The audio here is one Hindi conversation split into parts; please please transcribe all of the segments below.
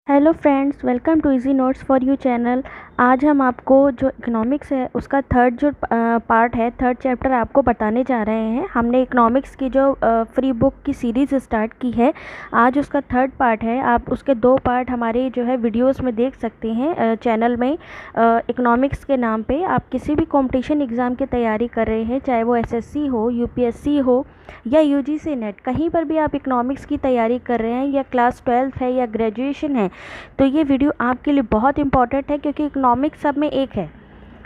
Hello friends, welcome to easy notes for you channel. आज हम आपको जो इकोनॉमिक्स है उसका थर्ड जो पार्ट है, थर्ड चैप्टर आपको बताने जा रहे हैं। हमने इकोनॉमिक्स की जो फ्री बुक की सीरीज़ स्टार्ट की है, आज उसका थर्ड पार्ट है। आप उसके 2 पार्ट हमारे जो है वीडियोस में देख सकते हैं चैनल में। इकोनॉमिक्स के नाम पे आप किसी भी कंपटीशन एग्ज़ाम की तैयारी कर रहे हैं, चाहे वो एसएससी हो, यूपीएससी हो या यूजीसी नेट, कहीं पर भी आप इकोनॉमिक्स की तैयारी कर रहे हैं या क्लास 12 है या ग्रेजुएशन है, तो ये वीडियो आपके लिए बहुत इंपॉर्टेंट है। क्योंकि इकोनॉमिक्स सब में एक है,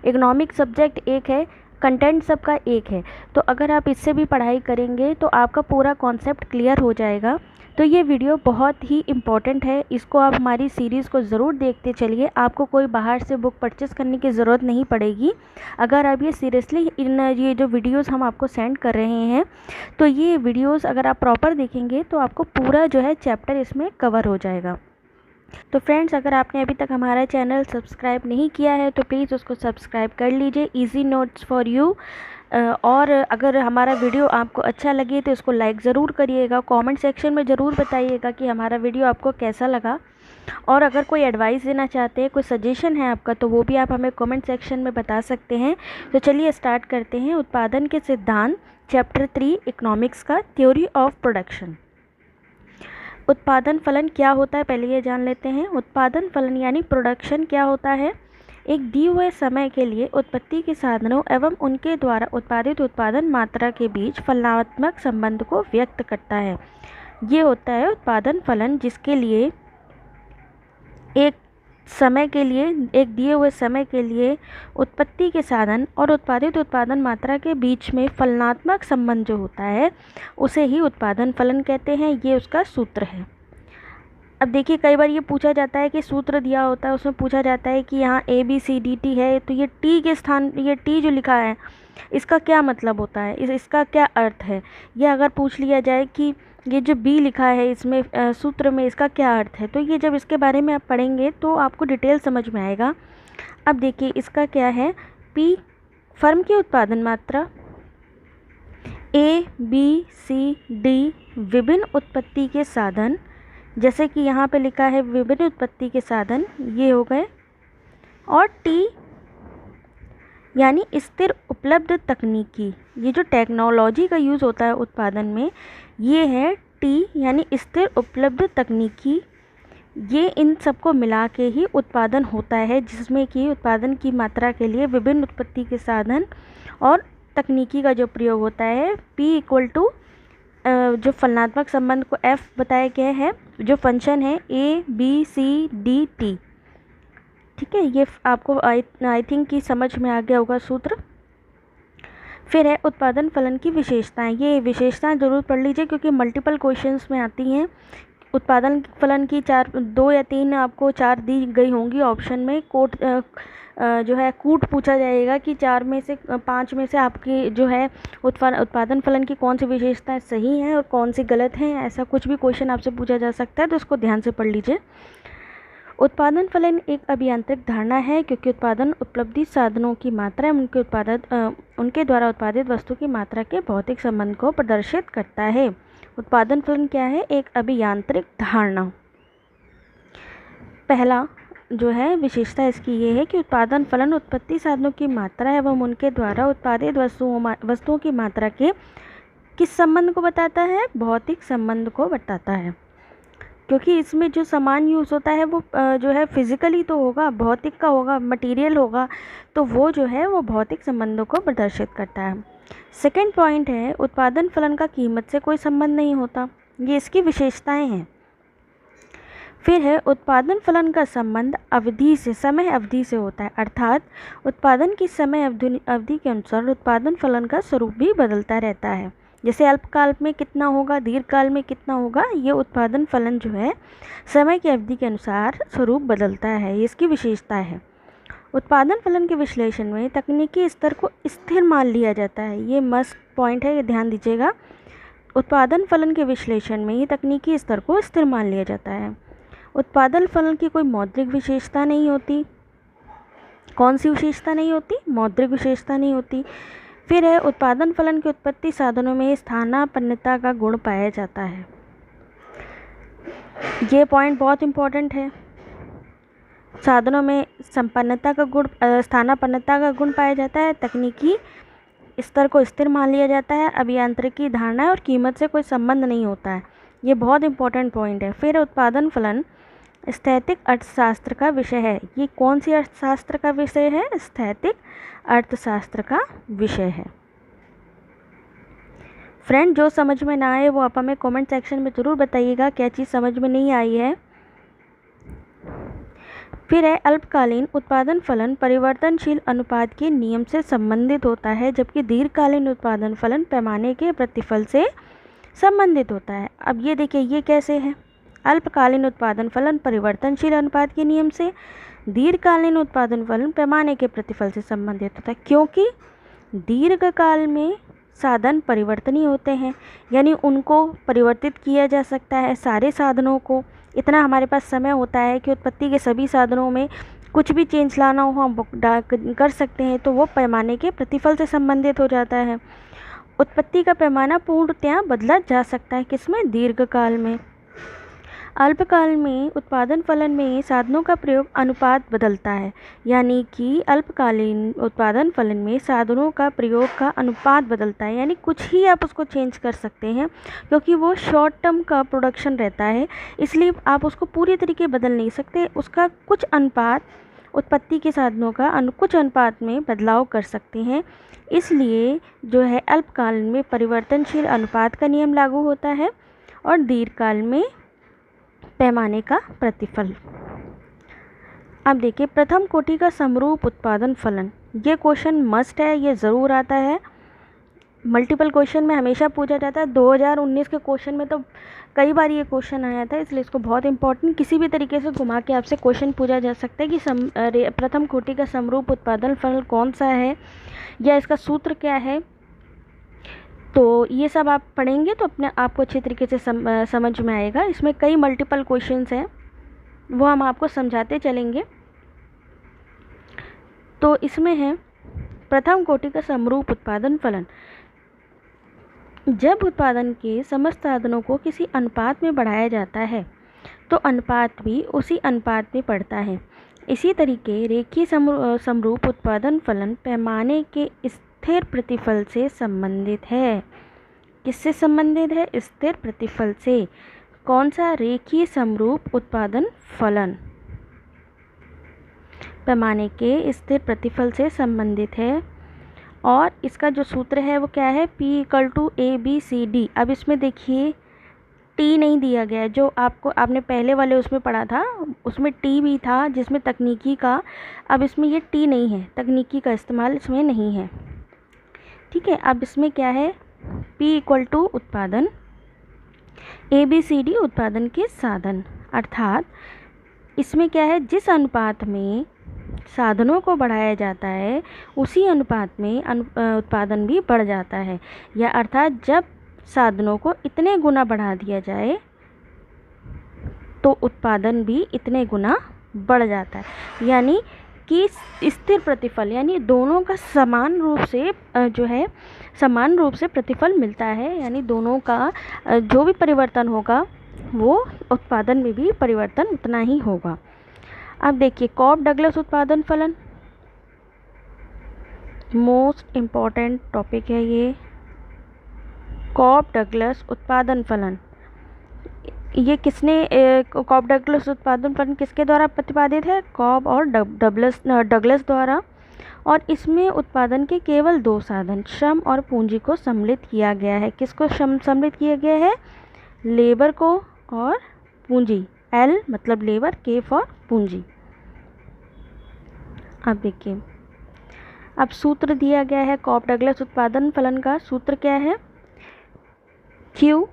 इकोनॉमिक सब्जेक्ट एक है, कंटेंट सबका एक है। तो अगर आप इससे भी पढ़ाई करेंगे तो आपका पूरा कॉन्सेप्ट क्लियर हो जाएगा। तो ये वीडियो बहुत ही इम्पॉर्टेंट है, इसको आप हमारी सीरीज़ को ज़रूर देखते चलिए। आपको कोई बाहर से बुक परचेस करने की ज़रूरत नहीं पड़ेगी। अगर आप ये सीरियसली ये जो वीडियोस हम आपको सेंड कर रहे हैं, तो ये वीडियोस अगर आप प्रॉपर देखेंगे तो आपको पूरा जो है चैप्टर इसमें कवर हो जाएगा। तो फ्रेंड्स, अगर आपने अभी तक हमारा चैनल सब्सक्राइब नहीं किया है तो प्लीज़ उसको सब्सक्राइब कर लीजिए, इजी नोट्स फॉर यू। और अगर हमारा वीडियो आपको अच्छा लगे तो इसको लाइक ज़रूर करिएगा, कमेंट सेक्शन में ज़रूर बताइएगा कि हमारा वीडियो आपको कैसा लगा। और अगर कोई एडवाइस देना चाहते हैं, कोई सजेशन है आपका, तो वो भी आप हमें कमेंट सेक्शन में बता सकते हैं। तो चलिए स्टार्ट करते हैं। उत्पादन के सिद्धांत, चैप्टर 3 इकोनॉमिक्स का, थ्योरी ऑफ प्रोडक्शन। उत्पादन फलन क्या होता है, पहले ये जान लेते हैं। उत्पादन फलन यानी प्रोडक्शन क्या होता है? एक दिए हुए समय के लिए उत्पत्ति के साधनों एवं उनके द्वारा उत्पादित उत्पादन मात्रा के बीच फलनात्मक संबंध को व्यक्त करता है। ये होता है उत्पादन फलन, जिसके लिए एक समय के लिए, एक दिए हुए समय के लिए उत्पत्ति के साधन और उत्पादित उत्पादन मात्रा के बीच में फलनात्मक संबंध जो होता है उसे ही उत्पादन फलन कहते हैं। ये उसका सूत्र है। अब देखिए, कई बार ये पूछा जाता है कि सूत्र दिया होता है, उसमें पूछा जाता है कि यहाँ ABCDT है, तो ये T के स्थान, ये T जो लिखा है इसका क्या मतलब होता है, इसका क्या अर्थ है। यह अगर पूछ लिया जाए कि ये जो B लिखा है इसमें सूत्र में, इसका क्या अर्थ है, तो ये जब इसके बारे में आप पढ़ेंगे तो आपको डिटेल समझ में आएगा। अब देखिए इसका क्या है, P फर्म की उत्पादन मात्रा, ABCD विभिन्न उत्पत्ति के साधन, जैसे कि यहाँ पे लिखा है विभिन्न उत्पत्ति के साधन, ये हो गए। और T यानी स्थिर उपलब्ध तकनीकी, ये जो टेक्नोलॉजी का यूज़ होता है उत्पादन में, ये है T यानी स्थिर उपलब्ध तकनीकी। ये इन सबको मिला के ही उत्पादन होता है, जिसमें कि उत्पादन की मात्रा के लिए विभिन्न उत्पत्ति के साधन और तकनीकी का जो प्रयोग होता है। P इक्वल टू जो फलनात्मक संबंध को F बताया गया है, जो फंक्शन है ABCDT। ठीक है, ये आपको आई थिंक कि समझ में आ गया होगा सूत्र। फिर है उत्पादन फलन की विशेषताएं। ये विशेषताएं जरूर पढ़ लीजिए क्योंकि मल्टीपल क्वेश्चंस में आती हैं। उत्पादन फलन की 2 या 3 आपको 4 दी गई होंगी ऑप्शन में। जो है कूट पूछा जाएगा कि 4 में से 5 में से आपकी जो है उत्पादन फलन की कौन सी विशेषताएं सही हैं और कौन सी गलत हैं, ऐसा कुछ भी क्वेश्चन आपसे पूछा जा सकता है, तो इसको ध्यान से पढ़ लीजिए। उत्पादन फलन एक अभियांत्रिक धारणा है क्योंकि उत्पादन उपलब्धि साधनों की मात्रा उनके द्वारा उत्पादित वस्तु की मात्रा के भौतिक संबंध को प्रदर्शित करता है। उत्पादन फलन क्या है? एक अभियांत्रिक धारणा। पहला जो है विशेषता इसकी ये है कि उत्पादन फलन उत्पत्ति साधनों की मात्रा एवं उनके द्वारा उत्पादित वस्तुओं की मात्रा के किस संबंध को बताता है? भौतिक संबंध को बताता है। क्योंकि इसमें जो सामान यूज़ होता है वो जो है फिजिकली तो होगा, भौतिक का होगा, मटेरियल होगा, तो वो जो है वो भौतिक संबंधों को प्रदर्शित करता है। सेकंड पॉइंट है उत्पादन फलन का कीमत से कोई संबंध नहीं होता, ये इसकी विशेषताएं हैं। फिर है उत्पादन फलन का संबंध अवधि से, समय अवधि से होता है, अर्थात उत्पादन की समय अवधि के अनुसार उत्पादन फलन का स्वरूप भी बदलता रहता है। जैसे अल्पकाल में कितना होगा, दीर्घकाल में कितना होगा, ये उत्पादन फलन जो है समय की अवधि के अनुसार स्वरूप बदलता है, ये इसकी विशेषता है। उत्पादन फलन के विश्लेषण में तकनीकी स्तर को स्थिर मान लिया जाता है, ये मस्ट पॉइंट है, ये ध्यान दीजिएगा। उत्पादन फलन के विश्लेषण में ये तकनीकी स्तर को स्थिर मान लिया जाता है। उत्पादन फलन की कोई मौद्रिक विशेषता नहीं होती। कौन सी विशेषता नहीं होती? मौद्रिक विशेषता नहीं होती। फिर है उत्पादन फलन के उत्पत्ति साधनों में स्थानापन्नता का गुण पाया जाता है। ये पॉइंट बहुत इंपॉर्टेंट है। साधनों में संपन्नता का गुण स्थानापन्नता का गुण पाया जाता है। तकनीकी स्तर को स्थिर मान लिया जाता है। अभियांत्रिकी धारणा और कीमत से कोई संबंध नहीं होता है। ये बहुत इंपॉर्टेंट पॉइंट है। फिर उत्पादन फलन स्थैतिक अर्थशास्त्र का विषय है। ये कौन सी अर्थशास्त्र का विषय है? स्थैतिक अर्थशास्त्र का विषय है। फ्रेंड, जो समझ में ना आए वो आप हमें कमेंट सेक्शन में ज़रूर बताइएगा क्या चीज़ समझ में नहीं आई है। फिर है अल्पकालीन उत्पादन फलन परिवर्तनशील अनुपात के नियम से संबंधित होता है, जबकि दीर्घकालीन उत्पादन फलन पैमाने के प्रतिफल से संबंधित होता है। अब ये देखिए, ये कैसे है? अल्पकालीन उत्पादन फलन परिवर्तनशील अनुपात के नियम से, दीर्घकालीन उत्पादन फलन पैमाने के प्रतिफल से संबंधित होता है, क्योंकि दीर्घकाल में साधन परिवर्तनीय होते हैं, यानी उनको परिवर्तित किया जा सकता है। सारे साधनों को इतना हमारे पास समय होता है कि उत्पत्ति के सभी साधनों में कुछ भी चेंज लाना हो हम कर सकते हैं, तो वो पैमाने के प्रतिफल से संबंधित हो जाता है। उत्पत्ति का पैमाना पूर्णतया बदला जा सकता है, किसमें? दीर्घकाल में। अल्पकाल में उत्पादन फलन में साधनों का प्रयोग अनुपात बदलता है, यानी कि अल्पकालीन उत्पादन फलन में साधनों का प्रयोग का अनुपात बदलता है, यानी कुछ ही आप उसको चेंज कर सकते हैं, क्योंकि वो शॉर्ट टर्म का प्रोडक्शन रहता है, इसलिए आप उसको पूरी तरीके बदल नहीं सकते। उसका कुछ अनुपात उत्पत्ति के साधनों का कुछ अनुपात में बदलाव कर सकते हैं। इसलिए जो है अल्पकाल में परिवर्तनशील अनुपात का नियम लागू होता है और दीर्घकाल में पैमाने का प्रतिफल। अब देखिए, प्रथम कोटि का समरूप उत्पादन फलन, ये क्वेश्चन मस्ट है, ये ज़रूर आता है। मल्टीपल क्वेश्चन में हमेशा पूछा जाता है। 2019 के क्वेश्चन में तो कई बार ये क्वेश्चन आया था, इसलिए इसको बहुत इंपॉर्टेंट किसी भी तरीके से घुमा के आपसे क्वेश्चन पूछा जा सकता है कि प्रथम कोटि का समरूप उत्पादन फलन कौन सा है या इसका सूत्र क्या है। तो ये सब आप पढ़ेंगे तो अपने आपको अच्छी तरीके से समझ में आएगा। इसमें कई मल्टीपल क्वेश्चंस हैं, वो हम आपको समझाते चलेंगे। तो इसमें है प्रथम कोटि का समरूप उत्पादन फलन। जब उत्पादन के समस्त साधनों को किसी अनुपात में बढ़ाया जाता है तो अनुपात भी उसी अनुपात में बढ़ता है। इसी तरीके रेखीय समरूप उत्पादन फलन पैमाने के स्थिर प्रतिफल से संबंधित है। किससे संबंधित है? स्थिर प्रतिफल से। कौन सा? रेखीय समरूप उत्पादन फलन पैमाने के स्थिर प्रतिफल से संबंधित है। और इसका जो सूत्र है वो क्या है? P = ABCD। अब इसमें देखिए टी नहीं दिया गया है, जो आपने पहले वाले उसमें पढ़ा था उसमें टी भी था जिसमें तकनीकी का, अब इसमें ये टी नहीं है, तकनीकी का इस्तेमाल इसमें नहीं है। ठीक है, अब इसमें क्या है? P = उत्पादन, ABCD उत्पादन के साधन, अर्थात इसमें क्या है? जिस अनुपात में साधनों को बढ़ाया जाता है उसी अनुपात में उत्पादन भी बढ़ जाता है, या अर्थात जब साधनों को इतने गुना बढ़ा दिया जाए तो उत्पादन भी इतने गुना बढ़ जाता है। यानी कि स्थिर प्रतिफल, यानी दोनों का समान रूप से प्रतिफल मिलता है, यानी दोनों का जो भी परिवर्तन होगा वो उत्पादन में भी परिवर्तन उतना ही होगा। अब देखिए, कॉब डगलस उत्पादन फलन, मोस्ट इम्पॉर्टेंट टॉपिक है ये। कॉब डगलस उत्पादन फलन, ये कॉब डगलस उत्पादन फलन किसके द्वारा प्रतिपादित है? कॉब और डगलस द्वारा। और इसमें उत्पादन के केवल दो साधन श्रम और पूंजी को सम्मिलित किया गया है। किसको सम्मिलित किया गया है? लेबर को और पूंजी। L मतलब लेबर, K फॉर पूंजी। अब देखिए, अब सूत्र दिया गया है कॉब डगलस उत्पादन फलन का। सूत्र क्या है? Q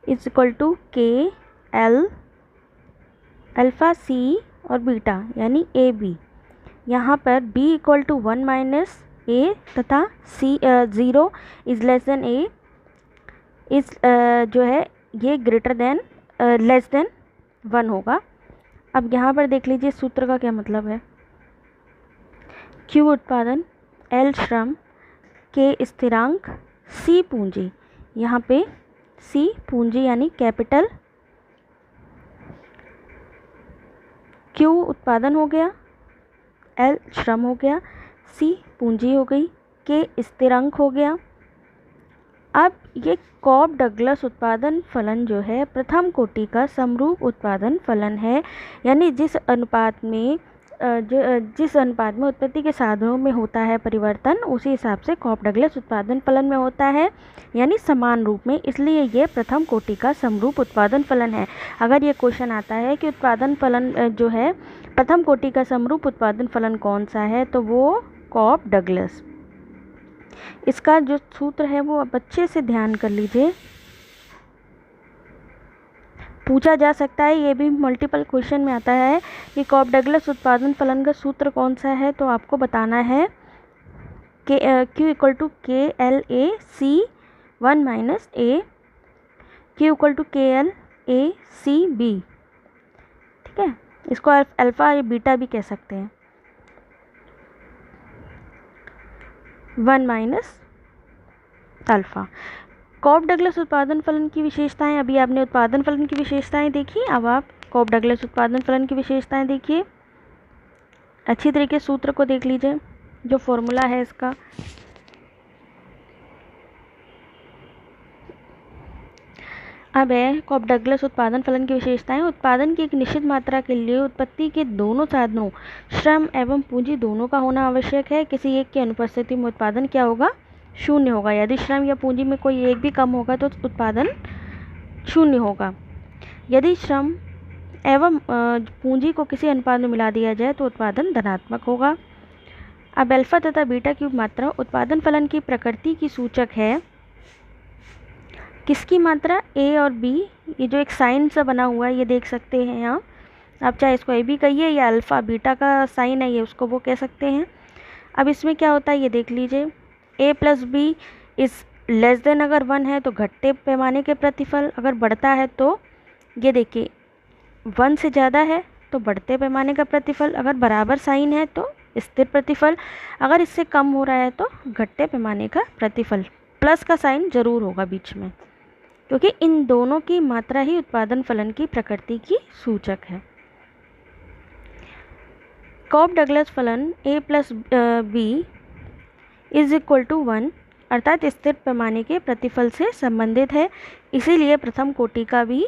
= K L alpha C और बीटा, यानी AB। यहाँ पर B = 1 - A तथा C 0 > A इस जो है ये लेस देन 1 होगा। अब यहाँ पर देख लीजिए सूत्र का क्या मतलब है। Q उत्पादन, L श्रम, K स्थिरांक, C पूंजी। यहाँ पे C पूंजी यानी कैपिटल, Q उत्पादन हो गया, L श्रम हो गया, C पूंजी हो गई, K स्थिरांक हो गया। अब ये कॉब डगलस उत्पादन फलन जो है प्रथम कोटि का समरूप उत्पादन फलन है, यानी जिस अनुपात में उत्पत्ति के साधनों में होता है परिवर्तन, उसी हिसाब से कॉब डगलस उत्पादन फलन में होता है, यानी समान रूप में, इसलिए ये प्रथम कोटि का समरूप उत्पादन फलन है। अगर ये क्वेश्चन आता है कि उत्पादन फलन जो है प्रथम कोटि का समरूप उत्पादन फलन कौन सा है, तो वो कॉब डगलस। इसका जो सूत्र है वो आप अच्छे से ध्यान कर लीजिए, पूछा जा सकता है, ये भी मल्टीपल क्वेश्चन में आता है कि कॉब डगलस उत्पादन फलन का सूत्र कौन सा है, तो आपको बताना है कि Q equal to K L A C 1 minus A, Q equal to K L A C B. ठीक है, इसको अल्फ़ा या बीटा भी कह सकते हैं, 1 माइनस अल्फ़ा। कॉब डगलस उत्पादन फलन की विशेषताएं, अभी आपने उत्पादन फलन की विशेषताएं देखी, अब आप कॉब डगलस उत्पादन फलन की विशेषताएं देखिए। अच्छी तरीके सूत्र को देख लीजिए, जो फॉर्मूला है इसका। अब है कॉब डगलस उत्पादन फलन की विशेषताएं। उत्पादन की एक निश्चित मात्रा के लिए उत्पत्ति के दोनों साधनों श्रम एवं पूंजी दोनों का होना आवश्यक है। किसी एक की अनुपस्थिति में उत्पादन क्या होगा, शून्य होगा। यदि श्रम या पूंजी में कोई एक भी कम होगा तो उत्पादन शून्य होगा। यदि श्रम एवं पूंजी को किसी अनुपात में मिला दिया जाए तो उत्पादन धनात्मक होगा। अब अल्फा तथा बीटा की मात्रा उत्पादन फलन की प्रकृति की सूचक है। किसकी मात्रा, ए और बी, ये जो एक साइन सा बना हुआ है ये देख सकते हैं यहाँ, आप चाहे इसको ए बी कहिए या अल्फ़ा बीटा का साइन है ये उसको वो कह सकते हैं। अब इसमें क्या होता है ये देख लीजिए, a plus b is less than, अगर 1 है तो घटते पैमाने के प्रतिफल, अगर बढ़ता है तो ये देखिए 1 से ज़्यादा है तो बढ़ते पैमाने का प्रतिफल, अगर बराबर साइन है तो स्थिर प्रतिफल, अगर इससे कम हो रहा है तो घटते पैमाने का प्रतिफल। प्लस का साइन जरूर होगा बीच में, क्योंकि इन दोनों की मात्रा ही उत्पादन फलन की प्रकृति की सूचक है। कॉब डगलस फलन a plus B is equal to 1 अर्थात स्थिर पैमाने के प्रतिफल से संबंधित है, इसीलिए प्रथम कोटि का भी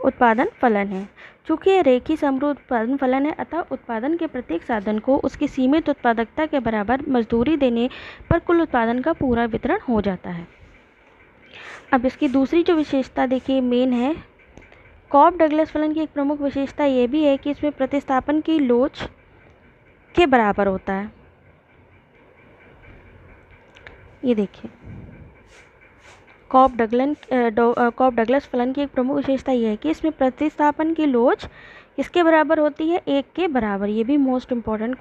उत्पादन फलन है। चूँकि ये रेखीय समरूप उत्पादन फलन है, अतः उत्पादन के प्रत्येक साधन को उसकी सीमित उत्पादकता के बराबर मजदूरी देने पर कुल उत्पादन का पूरा वितरण हो जाता है। अब इसकी दूसरी जो विशेषता देखिए मेन है, कॉब डगलस फलन की एक प्रमुख विशेषता ये भी है कि इसमें प्रतिस्थापन की लोच के बराबर होता है। ये देखिए कॉब डगलस फलन की एक प्रमुख विशेषता यह है कि इसमें प्रतिस्थापन की लोच किसके बराबर होती है, 1 के बराबर। ये भी मोस्ट इम्पॉर्टेंट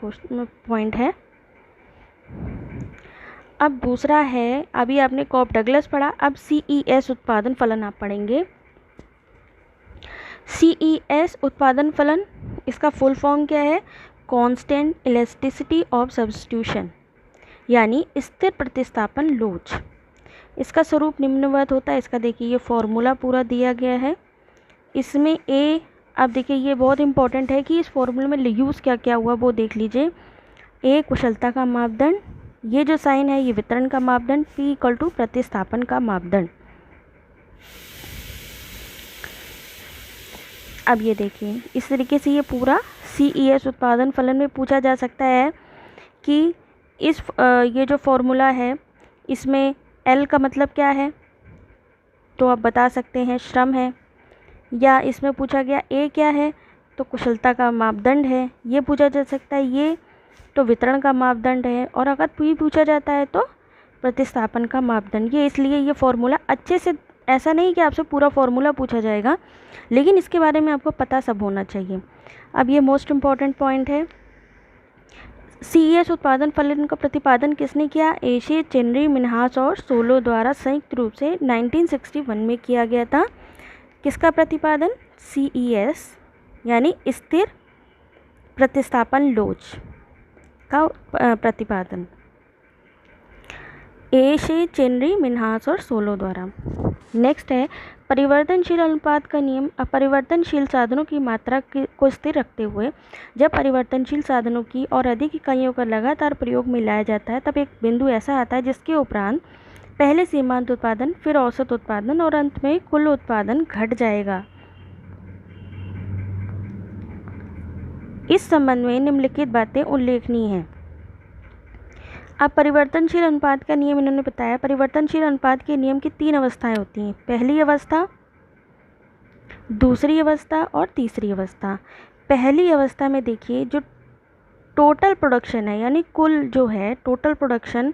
पॉइंट है। अब दूसरा है, अभी आपने कॉब डगलस पढ़ा, अब CES उत्पादन फलन आप पढ़ेंगे। CES उत्पादन फलन, इसका फुल फॉर्म क्या है, कांस्टेंट इलास्टिसिटी ऑफ सब्स्टिट्यूशन, यानी स्थिर प्रतिस्थापन लोच। इसका स्वरूप निम्नवत होता है। इसका देखिए ये फॉर्मूला पूरा दिया गया है। इसमें A, अब देखिए ये बहुत इंपॉर्टेंट है कि इस फॉर्मूले में यूज़ क्या क्या हुआ वो देख लीजिए। A कुशलता का मापदंड, ये जो साइन है ये वितरण का मापदंड, P इक्वल टू प्रतिस्थापन का मापदंड। अब ये देखिए इस तरीके से ये पूरा CES उत्पादन फलन में पूछा जा सकता है कि ये जो फॉर्मूला है इसमें L का मतलब क्या है, तो आप बता सकते हैं श्रम है, या इसमें पूछा गया A क्या है तो कुशलता का मापदंड है, ये पूछा जा सकता है, ये तो वितरण का मापदंड है, और अगर P पूछा जाता है तो प्रतिस्थापन का मापदंड। ये इसलिए ये फॉर्मूला अच्छे से, ऐसा नहीं कि आपसे पूरा फॉर्मूला पूछा जाएगा, लेकिन इसके बारे में आपको पता सब होना चाहिए। अब ये मोस्ट इम्पॉर्टेंट पॉइंट है, CES उत्पादन फलन का प्रतिपादन किसने किया, एशे, चेनरी, मिन्हास और सोलो द्वारा संयुक्त रूप से 1961 में किया गया था। किसका प्रतिपादन, CES यानी स्थिर प्रतिस्थापन लोच का प्रतिपादन, एशे, चेनरी, मिन्हास और सोलो द्वारा। नेक्स्ट है परिवर्तनशील अनुपात का नियम। अपरिवर्तनशील साधनों की मात्रा को स्थिर रखते हुए जब परिवर्तनशील साधनों की और अधिक इकाइयों का लगातार प्रयोग में लाया जाता है तब एक बिंदु ऐसा आता है जिसके उपरांत पहले सीमांत उत्पादन, फिर औसत उत्पादन और अंत में कुल उत्पादन घट जाएगा। इस संबंध में निम्नलिखित बातें उल्लेखनीय हैं। अब परिवर्तनशील अनुपात का नियम इन्होंने बताया। परिवर्तनशील अनुपात के नियम की 3 अवस्थाएं होती हैं, पहली अवस्था, दूसरी अवस्था और तीसरी अवस्था। पहली अवस्था में देखिए जो टोटल प्रोडक्शन है, यानी कुल जो है टोटल प्रोडक्शन,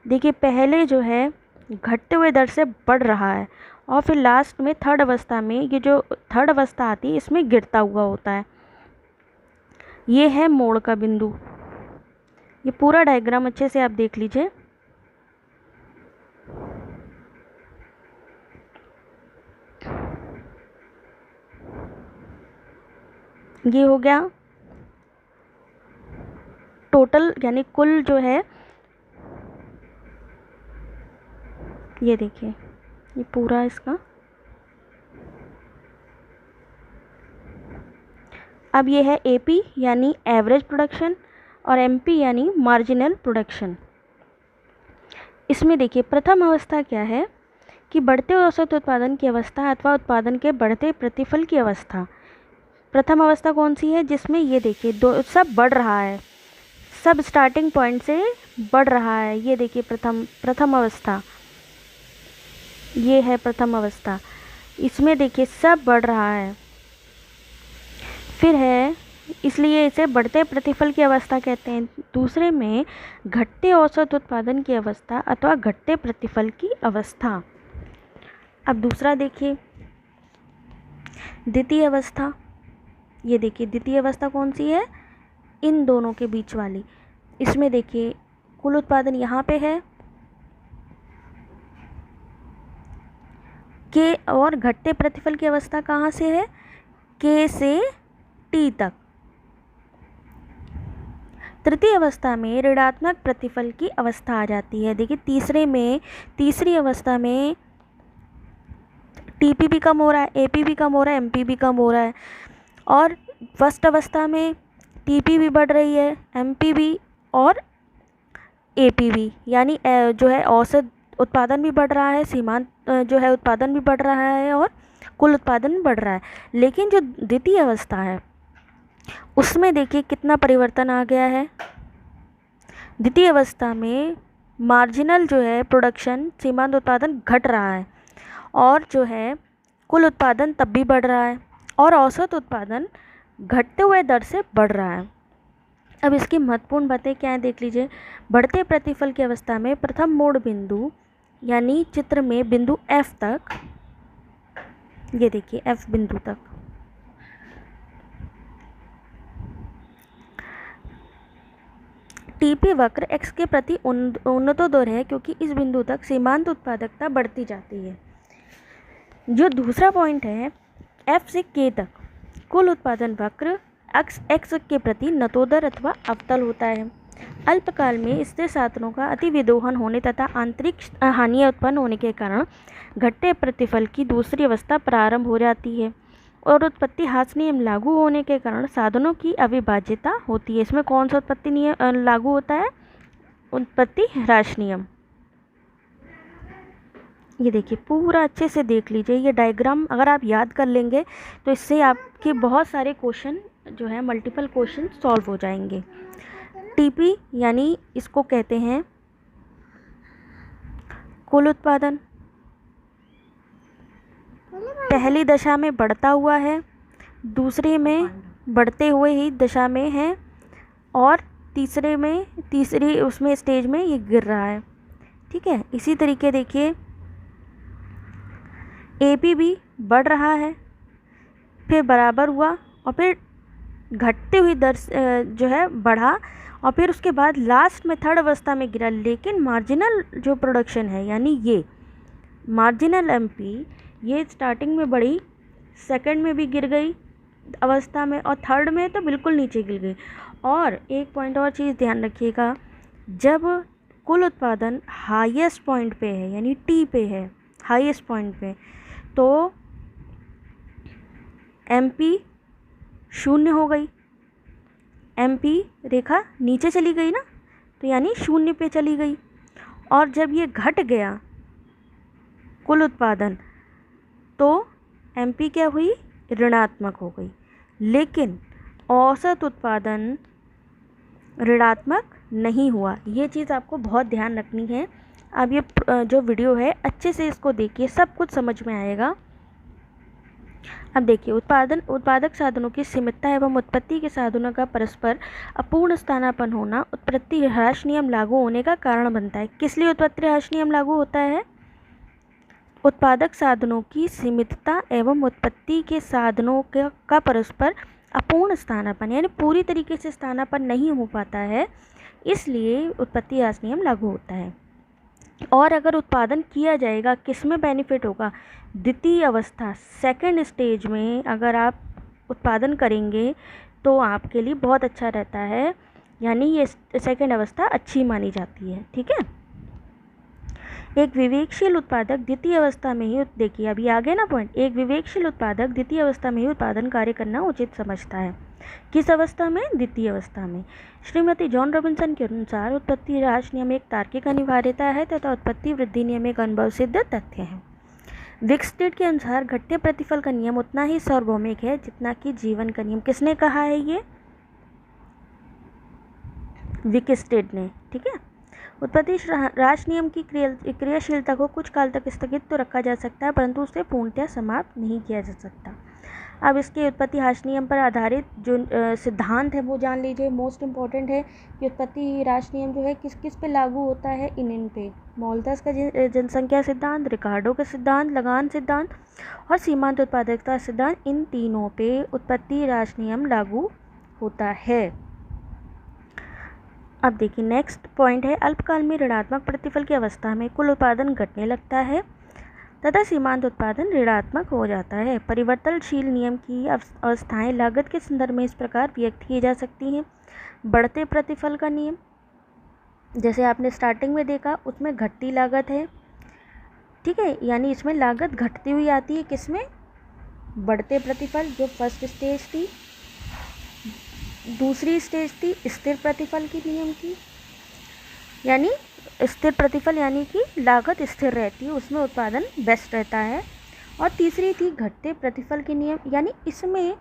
देखिए पहले जो है घटते हुए दर से बढ़ रहा है और फिर लास्ट में थर्ड अवस्था में, ये जो थर्ड अवस्था आती है इसमें गिरता हुआ होता है। ये है मोड़ का बिंदु। ये पूरा डायग्राम अच्छे से आप देख लीजिए। ये हो गया टोटल, यानी कुल जो है, ये देखिए ये पूरा इसका। अब ये है एपी यानी एवरेज प्रोडक्शन और एमपी यानी मार्जिनल प्रोडक्शन। इसमें देखिए प्रथम अवस्था क्या है कि बढ़ते औसत उत्पादन की अवस्था अथवा उत्पादन के बढ़ते प्रतिफल की अवस्था। प्रथम अवस्था कौन सी है? जिसमें ये देखिए दो सब बढ़ रहा है, सब स्टार्टिंग पॉइंट से बढ़ रहा है। ये देखिए प्रथम अवस्था, ये है प्रथम अवस्था। इसमें देखिए सब बढ़ रहा है। फिर है, इसलिए इसे बढ़ते प्रतिफल की अवस्था कहते हैं। दूसरे में घटते औसत उत्पादन की अवस्था अथवा घटते प्रतिफल की अवस्था। अब दूसरा देखिए द्वितीय अवस्था। ये देखिए द्वितीय अवस्था कौन सी है? इन दोनों के बीच वाली। इसमें देखिए कुल उत्पादन यहाँ पे है के, और घटते प्रतिफल की अवस्था कहाँ से है? के से टी तक। तृतीय अवस्था में ऋणात्मक प्रतिफल की अवस्था आ जाती है। देखिए तीसरी अवस्था में टीपी भी कम हो रहा है, एपी भी कम हो रहा है, एमपी भी कम हो रहा है। और फर्स्ट अवस्था में टीपी भी बढ़ रही है, एमपी भी और एपी भी, यानी जो है औसत उत्पादन भी बढ़ रहा है, सीमांत जो है उत्पादन भी बढ़ रहा है और कुल उत्पादन भी बढ़ रहा है। लेकिन जो द्वितीय अवस्था है उसमें देखिए कितना परिवर्तन आ गया है। द्वितीय अवस्था में मार्जिनल जो है प्रोडक्शन, सीमांत उत्पादन घट रहा है और जो है कुल उत्पादन तब भी बढ़ रहा है और औसत उत्पादन घटते हुए दर से बढ़ रहा है। अब इसकी महत्वपूर्ण बातें क्या हैं देख लीजिए। बढ़ते प्रतिफल की अवस्था में प्रथम मोड़ बिंदु, यानी चित्र में बिंदु F तक, ये देखिए F बिंदु तक टीपी वक्र x के प्रति उन्नतोदर है क्योंकि इस बिंदु तक सीमांत उत्पादकता बढ़ती जाती है। जो दूसरा पॉइंट है F से K तक कुल उत्पादन वक्र x के प्रति नतोदर अथवा अवतल होता है। अल्पकाल में स्थिर साधनों का अतिविदोहन होने तथा आंतरिक हानियाँ उत्पन्न होने के कारण घटते प्रतिफल की दूसरी अवस्था प्रारंभ हो जाती है और उत्पत्ति ह्रास नियम लागू होने के कारण साधनों की अविभाज्यता होती है। इसमें कौन सा उत्पत्ति नियम लागू होता है? उत्पत्ति ह्रास नियम। ये देखिए पूरा अच्छे से देख लीजिए। ये डायग्राम अगर आप याद कर लेंगे तो इससे आपके बहुत सारे क्वेश्चन जो है मल्टीपल क्वेश्चन सॉल्व हो जाएंगे। टीपी यानी इसको कहते हैं कुल उत्पादन, पहली दशा में बढ़ता हुआ है, दूसरे में बढ़ते हुए ही दशा में है और तीसरी उसमें स्टेज में ये गिर रहा है। ठीक है, इसी तरीके देखिए एपी भी बढ़ रहा है, फिर बराबर हुआ और फिर घटती हुई दर जो है बढ़ा और फिर उसके बाद लास्ट में थर्ड अवस्था में गिरा। लेकिन मार्जिनल जो प्रोडक्शन है, यानी ये मार्जिनल एमपी, ये स्टार्टिंग में बढ़ी, सेकंड में भी गिर गई अवस्था में और थर्ड में तो बिल्कुल नीचे गिर गई। और एक पॉइंट और चीज़ ध्यान रखिएगा, जब कुल उत्पादन हाईएस्ट पॉइंट पे है यानी टी पे है, हाईएस्ट पॉइंट पे, तो MP 0 हो गई, MP रेखा नीचे चली गई ना, तो यानी 0 पे चली गई। और जब ये घट गया कुल उत्पादन, तो MP क्या हुई, ऋणात्मक हो गई। लेकिन औसत उत्पादन ऋणात्मक नहीं हुआ। ये चीज़ आपको बहुत ध्यान रखनी है। अब ये जो वीडियो है अच्छे से इसको देखिए, सब कुछ समझ में आएगा। अब देखिए, उत्पादक साधनों की सीमितता एवं उत्पत्ति के साधनों का परस्पर अपूर्ण स्थानापन्न होना उत्पत्ति ह्रास नियम लागू होने का कारण बनता है। किस लिए उत्पत्ति ह्रास नियम लागू होता है? उत्पादक साधनों की सीमितता एवं उत्पत्ति के साधनों का परस्पर अपूर्ण स्थानापन्न, यानी पूरी तरीके से स्थानापन्न नहीं हो पाता है, इसलिए उत्पत्ति ह्रास नियम लागू होता है। और अगर उत्पादन किया जाएगा, किस में बेनिफिट होगा? द्वितीय अवस्था, सेकंड स्टेज में अगर आप उत्पादन करेंगे तो आपके लिए बहुत अच्छा रहता है, यानी ये सेकंड अवस्था अच्छी मानी जाती है। ठीक है, एक विवेकशील उत्पादक द्वितीय अवस्था में ही, देखिए अभी आगे ना पॉइंट, एक विवेकशील उत्पादक द्वितीय अवस्था में ही उत्पादन कार्य करना उचित समझता है। किस अवस्था में? द्वितीय अवस्था में। श्रीमती जॉन रॉबिन्सन के अनुसार उत्पत्ति ह्रास नियम एक तार्किक अनिवार्यता है तथा उत्पत्ति वृद्धि नियम एक अनुभव सिद्ध तथ्य है। विकस्टेड के अनुसार घटते प्रतिफल का नियम उतना ही सार्वभौमिक है जितना कि जीवन का नियम। किसने कहा है ये? विकस्टेड ने। ठीक है, उत्पत्ति ह्रास नियम की क्रियाशीलता को कुछ काल तक स्थगित तो रखा जा सकता है, परंतु उसे पूर्णतः समाप्त नहीं किया जा सकता। अब इसके उत्पत्ति ह्रास नियम पर आधारित जो सिद्धांत है वो जान लीजिए। मोस्ट इम्पॉर्टेंट है कि उत्पत्ति ह्रास नियम जो है किस किस पे लागू होता है, इन पे। मोल्थस का जनसंख्या सिद्धांत, रिकार्डो का सिद्धांत, लगान सिद्धांत और सीमांत उत्पादकता सिद्धांत, इन तीनों पे उत्पत्ति ह्रास नियम लागू होता है। अब देखिए, नेक्स्ट पॉइंट है, अल्पकाल में ऋणात्मक प्रतिफल की अवस्था में कुल उत्पादन घटने लगता है तथा सीमांत उत्पादन ऋणात्मक हो जाता है। परिवर्तनशील नियम की अवस्थाएं लागत के संदर्भ में इस प्रकार व्यक्त की जा सकती हैं। बढ़ते प्रतिफल का नियम, जैसे आपने स्टार्टिंग में देखा, उसमें घटती लागत है। ठीक है, यानी इसमें लागत घटती हुई आती है। किसमें? बढ़ते प्रतिफल, जो फर्स्ट स्टेज थी। दूसरी स्टेज थी स्थिर प्रतिफल की नियम की, यानी स्थिर प्रतिफल यानी कि लागत स्थिर रहती है, उसमें उत्पादन बेस्ट रहता है। और तीसरी थी घटते प्रतिफल के नियम, यानी इसमें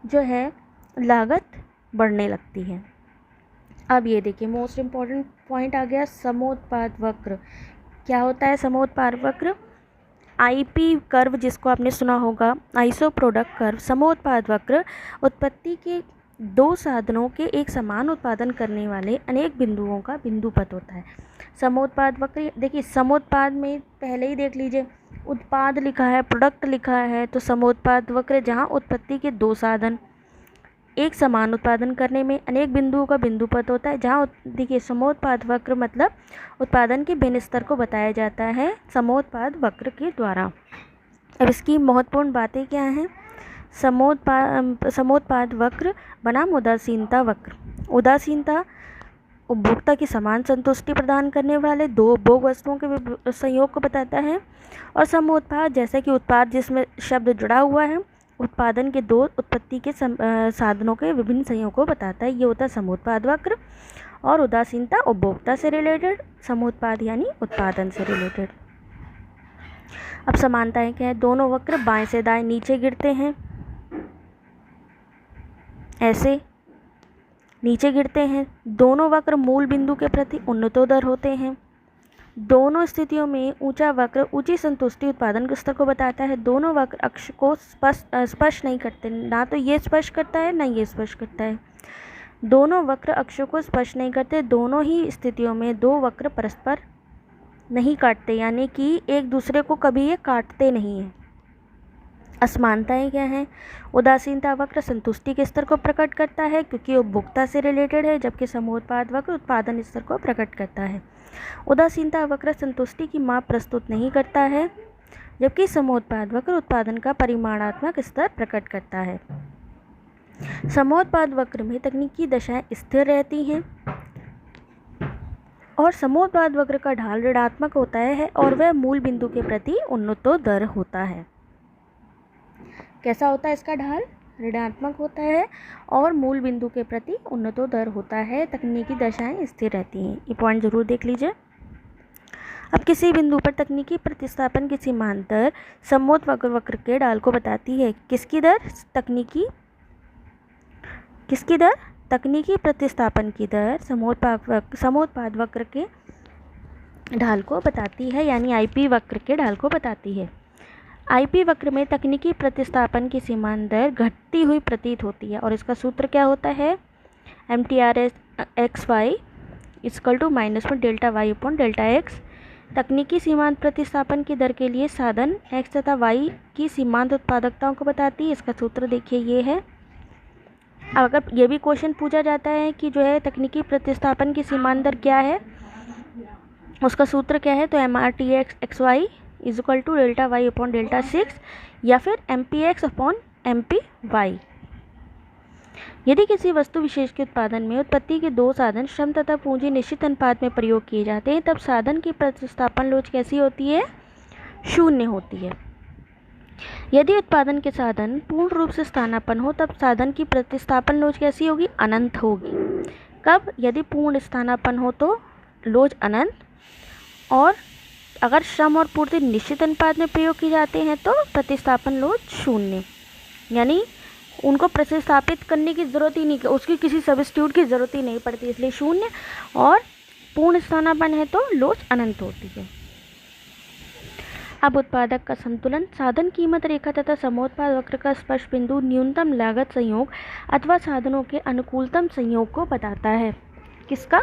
जो है लागत बढ़ने लगती है। अब ये देखिए, मोस्ट इम्पॉर्टेंट पॉइंट आ गया, समोत्पाद वक्र। क्या होता है समोत्पाद वक्र? IP कर्व, जिसको आपने सुना होगा, आइसो प्रोडक्ट कर्व। समोत्पाद वक्र उत्पत्ति के दो साधनों के एक समान उत्पादन करने वाले अनेक बिंदुओं का बिंदुपथ होता है। समोत्पाद वक्र, देखिए समोत्पाद में पहले ही देख लीजिए, उत्पाद लिखा है, प्रोडक्ट लिखा है, तो समोत्पाद वक्र जहाँ उत्पत्ति के दो साधन एक समान उत्पादन करने में अनेक बिंदुओं का बिंदुपथ होता है। जहाँ देखिए, समोत्पाद वक्र मतलब उत्पादन के भिन्न स्तर को बताया जाता है समोत्पाद वक्र के द्वारा। अब इसकी महत्वपूर्ण बातें क्या हैं? समोत्पाद वक्र बनाम उदासीनता वक्र। उदासीनता उपभोक्ता की समान संतुष्टि प्रदान करने वाले दो उपभोग वस्तुओं के संयोग को बताता है। और समोत्पाद, जैसे कि उत्पाद जिसमें शब्द जुड़ा हुआ है, उत्पादन के दो उत्पत्ति के साधनों के विभिन्न संयोग को बताता है। ये होता है समोत्पाद वक्र। और उदासीनता उपभोक्ता से रिलेटेड, समोत्पाद यानी उत्पादन से रिलेटेड। अब समानताएं क्या है? दोनों वक्र बाएं से दाएं नीचे गिरते हैं, ऐसे नीचे गिरते हैं। दोनों वक्र मूल बिंदु के प्रति उन्नतोदर होते हैं। दोनों स्थितियों में ऊंचा वक्र ऊंची संतुष्टि उत्पादन के स्तर को बताता है। दोनों वक्र अक्ष को स्पर्श नहीं करते, ना तो ये स्पर्श करता है ना ये स्पर्श करता है। दोनों वक्र अक्षों को स्पर्श नहीं करते। दोनों ही स्थितियों में दो वक्र परस्पर नहीं काटते, यानी कि एक दूसरे को कभी ये काटते नहीं हैं। असमानताएं क्या हैं? उदासीनता वक्र संतुष्टि के स्तर को प्रकट करता है क्योंकि उपभोक्ता से रिलेटेड है, जबकि समोत्पाद वक्र उत्पादन स्तर को प्रकट करता है। उदासीनता वक्र संतुष्टि की माप प्रस्तुत नहीं करता है, जबकि समोत्पाद वक्र उत्पादन का परिमाणात्मक स्तर प्रकट करता है। समोत्पाद वक्र में तकनीकी दशाएं स्थिर रहती हैं और समोत्पाद वक्र का ढाल ऋणात्मक होता है और वह मूल बिंदु के प्रति उन्नतोदर होता है। कैसा होता है इसका ढाल? ऋणात्मक होता है और मूल बिंदु के प्रति उन्नतोदर होता है। तकनीकी दशाएं स्थिर रहती हैं। ये पॉइंट जरूर देख लीजिए। अब किसी बिंदु पर तकनीकी प्रतिस्थापन की सीमांत दर समोत्पाद वक्र के ढाल को बताती है। किसकी दर? किसकी दर? तकनीकी प्रतिस्थापन की दर समोत्पाद वक्र के ढाल को बताती है, यानी आईपी वक्र के ढाल को बताती है। आईपी वक्र में तकनीकी प्रतिस्थापन की सीमांत दर घटती हुई प्रतीत होती है और इसका सूत्र क्या होता है? MTRX(y) = -1 delta y upon delta x। तकनीकी सीमांत प्रतिस्थापन की दर के लिए साधन x तथा y की सीमांत उत्पादकताओं को बताती है। इसका सूत्र देखिए ये है। अब अगर ये भी क्वेश्चन पूछा जाता है कि जो है तकनीकी प्रतिस्थापन की सीमांत दर क्या है, उसका सूत्र क्या है, तो MRTXY = delta y upon delta 6 या फिर MPX अपॉन MPY। यदि किसी वस्तु विशेष के उत्पादन में उत्पत्ति के दो साधन श्रम तथा पूंजी निश्चित अनुपात में प्रयोग किए जाते हैं, तब साधन की प्रतिस्थापन लोच कैसी होती है? 0 होती है। यदि उत्पादन के साधन पूर्ण रूप से स्थानापन्न हो, तब साधन की प्रतिस्थापन लोच कैसी होगी? अनंत होगी। कब? यदि पूर्ण स्थानापन्न हो तो लोच अनंत, और अगर श्रम और पूर्ति निश्चित अनुपात में प्रयोग किए जाते हैं तो प्रतिस्थापन लोच 0, यानी उनको प्रतिस्थापित करने की ज़रूरत ही नहीं, उसकी किसी सब्स्टिट्यूट की ज़रूरत ही नहीं पड़ती, इसलिए 0। और पूर्ण स्थानापन्न है तो लोच अनंत होती है। अब उत्पादक का संतुलन साधन कीमत रेखा तथा समोत्पाद वक्र का स्पर्श बिंदु न्यूनतम लागत संयोग अथवा साधनों के अनुकूलतम संयोग को बताता है। किसका?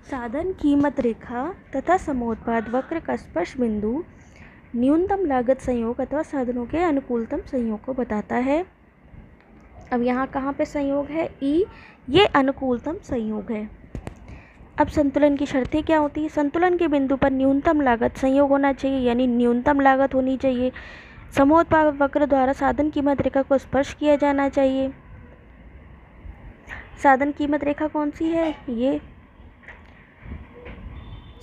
साधन कीमत रेखा तथा समोत्पाद वक्र का स्पर्श बिंदु न्यूनतम लागत संयोग अथवा साधनों के अनुकूलतम संयोग को बताता है। अब यहाँ कहाँ पे संयोग है? ई, ये अनुकूलतम संयोग है। अब संतुलन की शर्तें क्या होती है? संतुलन के बिंदु पर न्यूनतम लागत संयोग होना चाहिए, यानी न्यूनतम लागत होनी चाहिए। समोत्पाद वक्र द्वारा साधन कीमत रेखा को स्पर्श किया जाना चाहिए। साधन कीमत रेखा कौन सी है? ये।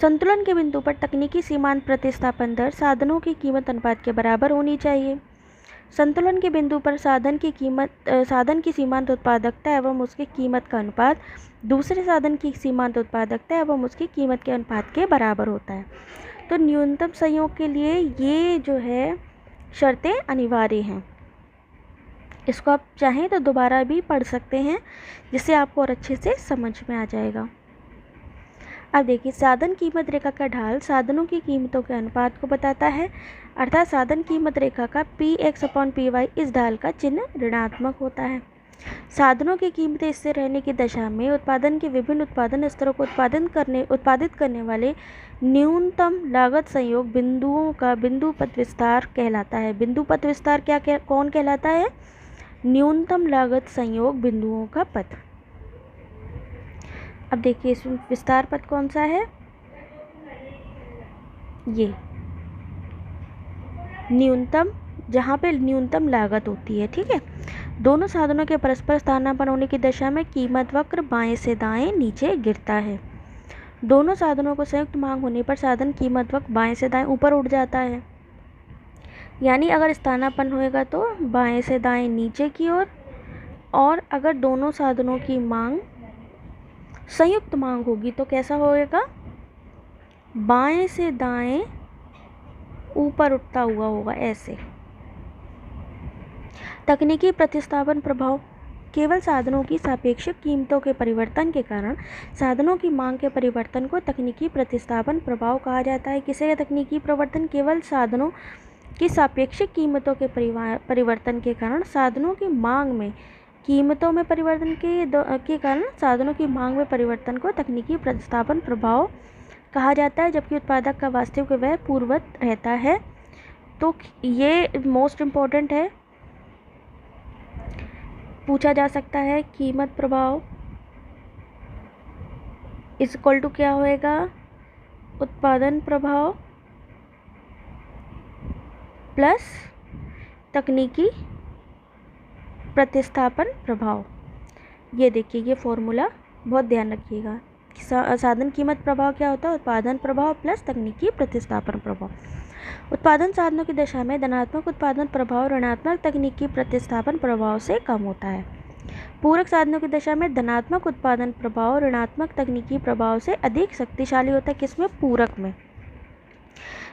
संतुलन के बिंदु पर तकनीकी सीमांत प्रतिस्थापन दर साधनों की कीमत अनुपात के बराबर होनी चाहिए। संतुलन के बिंदु पर साधन की सीमांत उत्पादकता एवं उसकी कीमत का अनुपात दूसरे साधन की सीमांत उत्पादकता एवं उसकी कीमत के अनुपात के बराबर होता है। तो न्यूनतम संयोग के लिए ये जो है शर्तें अनिवार्य हैं। इसको आप चाहें तो दोबारा भी पढ़ सकते हैं, जिससे आपको और अच्छे से समझ में आ जाएगा। अब देखिए, साधन कीमत रेखा का ढाल साधनों की कीमतों के अनुपात को बताता है, अर्थात साधन कीमत रेखा का PX/PY इस ढाल का चिन्ह ऋणात्मक होता है। साधनों की कीमतें स्थिर रहने की दशा में उत्पादन के विभिन्न उत्पादन स्तरों को उत्पादित करने वाले न्यूनतम लागत संयोग बिंदुओं का बिंदु पथ विस्तार कहलाता है। बिंदु पथ विस्तार कौन कहलाता है? न्यूनतम लागत संयोग बिंदुओं का पथ। अब देखिए, इसमें विस्तार पथ कौन सा है? ये न्यूनतम, जहाँ पे न्यूनतम लागत होती है। ठीक है। दोनों साधनों के परस्पर स्थानापन्न होने की दशा में कीमत वक्र बाएं से दाएं नीचे गिरता है। दोनों साधनों को संयुक्त मांग होने पर साधन कीमत वक्र बाएं से दाएं ऊपर उठ जाता है, यानी अगर स्थानापन्न होएगा तो बाएं से दाएं नीचे की ओर, और अगर दोनों साधनों की मांग संयुक्त मांग होगी तो कैसा होएगा? बाएं से दाएं ऊपर उठता हुआ होगा, ऐसे। तकनीकी प्रतिस्थापन प्रभाव केवल साधनों की सापेक्षिक कीमतों के परिवर्तन के कारण साधनों की मांग के परिवर्तन को तकनीकी प्रतिस्थापन प्रभाव कहा जाता है। किसे? तकनीकी परिवर्तन केवल साधनों की सापेक्षिक कीमतों के परिवर्तन के कारण साधनों की मांग में कीमतों में परिवर्तन के कारण साधनों की मांग में परिवर्तन को तकनीकी प्रतिस्थापन प्रभाव कहा जाता है, जबकि उत्पादक का वास्तविक व्यय पूर्ववत रहता है। तो ये मोस्ट इम्पोर्टेंट है, पूछा जा सकता है। कीमत प्रभाव इक्वल टू क्या होएगा? उत्पादन प्रभाव प्लस तकनीकी प्रतिस्थापन प्रभाव। ये देखिए, ये फॉर्मूला बहुत ध्यान रखिएगा। साधन कीमत प्रभाव क्या होता है? उत्पादन प्रभाव प्लस तकनीकी प्रतिस्थापन प्रभाव। उत्पादन साधनों की दशा में धनात्मक उत्पादन प्रभाव ऋणात्मक तकनीकी प्रतिस्थापन प्रभाव से कम होता है। पूरक साधनों की दशा में धनात्मक उत्पादन प्रभाव ऋणात्मक तकनीकी प्रभाव से अधिक शक्तिशाली होता है। किसमें? पूरक में।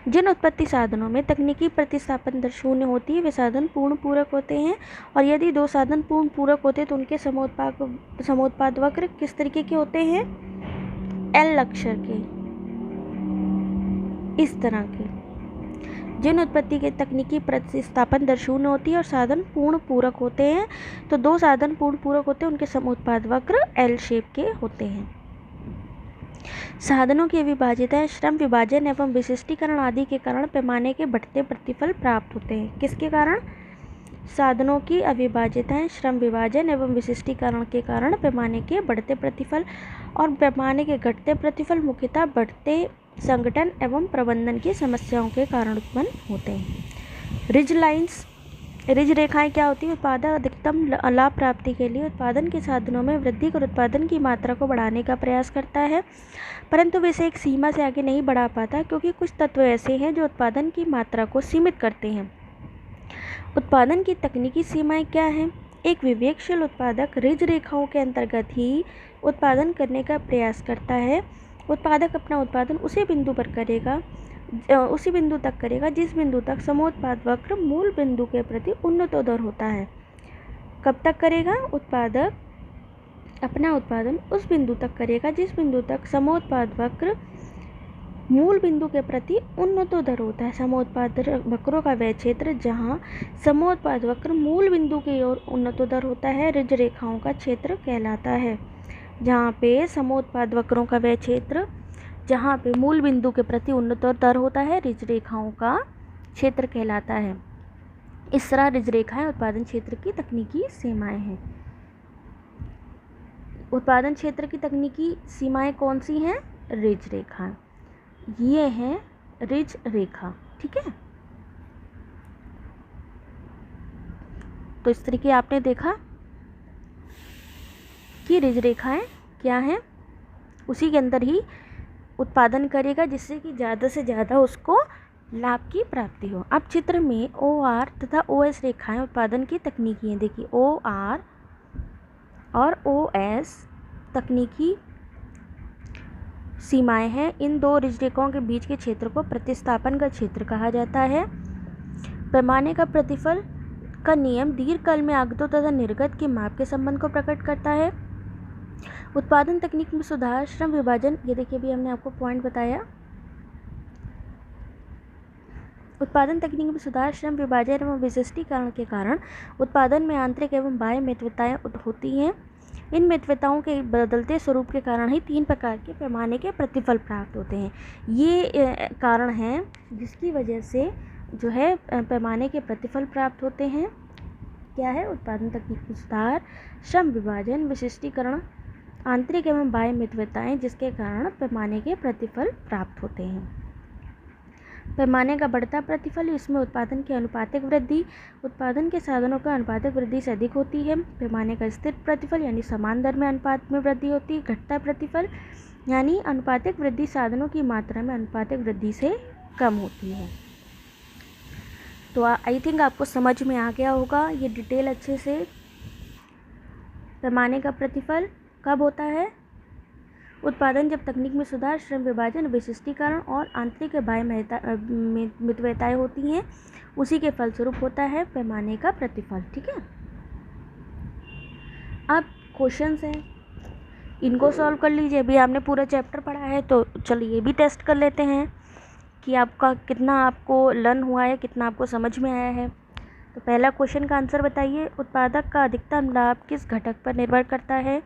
जिन उत्पत्ति साधनों में तकनीकी प्रतिस्थापन दर शून्य होती है वे साधन पूर्ण पूरक होते हैं, और यदि दो साधन पूर्ण पूरक होते हैं तो उनके समोत्पाद वक्र किस तरीके के होते हैं? एल अक्षर के, इस तरह के। जिन उत्पत्ति के तकनीकी प्रतिस्थापन दर शून्य होती है और साधन पूर्ण पूरक होते हैं, तो दो साधन पूर्ण पूरक होते हैं, उनके समोत्पाद वक्र एल शेप के होते हैं। साधनों की अविभाज्यताएं श्रम विभाजन एवं विशिष्टीकरण आदि के कारण पैमाने के बढ़ते प्रतिफल प्राप्त होते हैं। किसके कारण? साधनों की अविभाज्यताएं श्रम विभाजन एवं विशिष्टीकरण के कारण पैमाने के बढ़ते प्रतिफल और पैमाने के घटते प्रतिफल मुख्यतः बढ़ते संगठन एवं प्रबंधन की समस्याओं के कारण उत्पन्न होते हैं। रिज लाइन्स, रिज रेखाएं क्या होती है? उत्पादक अधिकतम लाभ प्राप्ति के लिए उत्पादन के साधनों में वृद्धि कर उत्पादन की मात्रा को बढ़ाने का प्रयास करता है, परंतु वे इसे एक सीमा से आगे नहीं बढ़ा पाता, क्योंकि कुछ तत्व ऐसे हैं जो उत्पादन की मात्रा को सीमित करते हैं। उत्पादन की तकनीकी सीमाएं क्या हैं? एक विवेकशील उत्पादक रिज रेखाओं के अंतर्गत ही उत्पादन करने का प्रयास करता है। उत्पादक अपना उत्पादन उसी बिंदु तक करेगा जिस बिंदु तक समोत्पाद वक्र मूल बिंदु के प्रति उन्नतोदर होता है। कब तक करेगा? उत्पादक अपना उत्पादन उस बिंदु तक करेगा जिस बिंदु तक समोत्पाद वक्र मूल बिंदु के प्रति उन्नतोदर होता है। समोत्पाद वक्रों का वह क्षेत्र जहाँ समोत्पाद वक्र मूल बिंदु की ओर उन्नतोदर होता है रिज रेखाओं का क्षेत्र कहलाता है। जहाँ पे समोत्पाद वक्रों का वह क्षेत्र जहाँ पे मूल बिंदु के प्रति उन्नतोदर होता है रिज रेखाओं का क्षेत्र कहलाता है। इस तरह रिज रेखाएं उत्पादन क्षेत्र की तकनीकी सीमाएं हैं। उत्पादन क्षेत्र की तकनीकी सीमाएं कौन सी हैं? रिज रेखा। ये है रिज रेखा, ठीक है। तो इस तरीके आपने देखा कि रिज रेखाएं क्या हैं, उसी के अंदर ही उत्पादन करेगा जिससे कि ज़्यादा से ज़्यादा उसको लाभ की प्राप्ति हो। अब चित्र में OR तथा OS रेखाएं उत्पादन की तकनीकी हैं। देखिए OR और OS तकनीकी सीमाएं हैं। इन दो रिज रेखाओं के बीच के क्षेत्र को प्रतिस्थापन का क्षेत्र कहा जाता है। पैमाने का प्रतिफल का नियम दीर्घकाल में आगतों तथा निर्गत के माप के संबंध को प्रकट करता है। उत्पादन तकनीक में सुधार, श्रम विभाजन, ये देखिए अभी हमने आपको पॉइंट बताया। उत्पादन तकनीक में सुधार, श्रम विभाजन एवं विशिष्टीकरण के कारण उत्पादन में आंतरिक एवं बाह्य महत्वताएं होती हैं। इन महत्वताओं के बदलते स्वरूप के कारण ही तीन प्रकार के पैमाने के प्रतिफल प्राप्त होते हैं। ये कारण हैं जिसकी वजह से जो है पैमाने के प्रतिफल प्राप्त होते हैं। क्या है? उत्पादन तकनीक में सुधार, श्रम विभाजन, विशिष्टीकरण, आंतरिक एवं बाह्य महत्वताएं जिसके कारण पैमाने के प्रतिफल प्राप्त होते हैं। पैमाने का बढ़ता प्रतिफल, इसमें उत्पादन की अनुपातिक वृद्धि उत्पादन के साधनों का अनुपातिक वृद्धि से अधिक होती है। पैमाने का स्थिर प्रतिफल यानी समान दर में अनुपात में वृद्धि होती है। घटता प्रतिफल यानी अनुपातिक वृद्धि साधनों की मात्रा में अनुपातिक वृद्धि से कम होती है। तो आई थिंक आपको समझ में आ गया होगा ये डिटेल अच्छे से। पैमाने का प्रतिफल कब होता है? उत्पादन जब तकनीक में सुधार, श्रम विभाजन, विशिष्टीकरण और आंतरिक बाह्य महत्वताएं होती हैं, उसी के फलस्वरूप होता है पैमाने का प्रतिफल, ठीक है। अब क्वेश्चंस हैं, इनको सॉल्व कर लीजिए। अभी आपने पूरा चैप्टर पढ़ा है तो चलिए ये भी टेस्ट कर लेते हैं कि आपका कितना आपको लर्न हुआ है, कितना आपको समझ में आया है। तो पहला क्वेश्चन का आंसर बताइए। उत्पादक का अधिकतम लाभ किस घटक पर निर्भर करता है?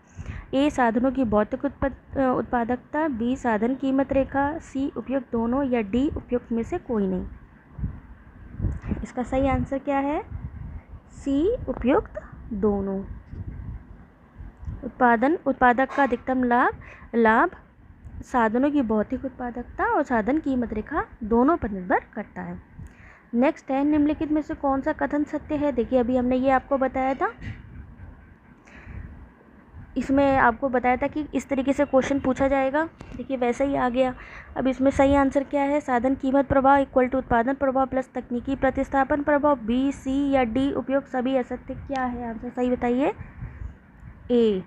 ए साधनों की भौतिक उत्पादकता, बी साधन कीमत रेखा, सी उपयुक्त दोनों या डी उपयुक्त में से कोई नहीं। इसका सही आंसर क्या है? सी उपयुक्त दोनों। उत्पादक का अधिकतम लाभ साधनों की भौतिक उत्पादकता और साधन कीमत रेखा दोनों पर निर्भर करता है। नेक्स्ट है, निम्नलिखित में से कौन सा कथन सत्य है? देखिए अभी हमने ये आपको बताया था, इसमें आपको बताया था कि इस तरीके से क्वेश्चन पूछा जाएगा। देखिए वैसा ही आ गया। अब इसमें सही आंसर क्या है? साधन कीमत प्रभाव इक्वल टू उत्पादन प्रभाव प्लस तकनीकी प्रतिस्थापन प्रभाव, बी, सी या डी उपयोग सभी असत्य। क्या है आंसर? सही बताइए। ए।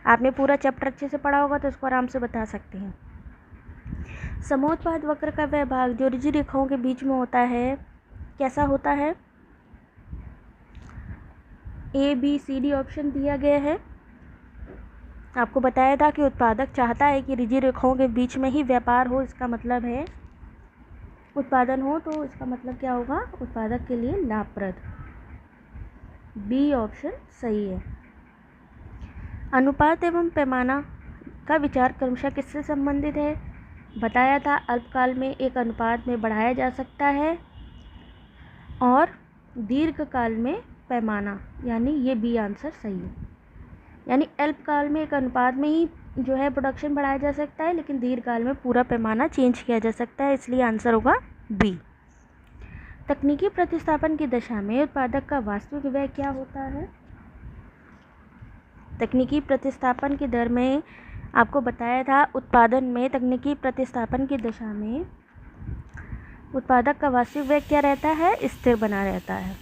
आपने पूरा चैप्टर अच्छे से पढ़ा होगा तो इसको आराम से बता सकते हैं। समोत्पाद वक्र का वह भाग जो ऋजु रेखाओं के बीच में होता है कैसा होता है? ए, बी, सी, डी ऑप्शन दिया गया है। आपको बताया था कि उत्पादक चाहता है कि ऋजु रेखाओं के बीच में ही व्यापार हो, इसका मतलब है उत्पादन हो, तो इसका मतलब क्या होगा? उत्पादक के लिए लाभप्रद। बी ऑप्शन सही है। अनुपात एवं पैमाना का विचार क्रमशः किससे संबंधित है? बताया था अल्पकाल में एक अनुपात में बढ़ाया जा सकता है और दीर्घकाल में पैमाना, यानी ये बी आंसर सही है। यानी अल्पकाल में एक अनुपात में ही जो है प्रोडक्शन बढ़ाया जा सकता है, लेकिन दीर्घकाल में पूरा पैमाना चेंज किया जा सकता है, इसलिए आंसर होगा बी। तकनीकी प्रतिस्थापन की दशा में उत्पादक का वास्तविक व्यय क्या होता है? तकनीकी प्रतिस्थापन की दर में आपको बताया था उत्पादन में तकनीकी प्रतिस्थापन की दशा में उत्पादक का वास्तविक व्यय क्या रहता है? स्थिर बना रहता है।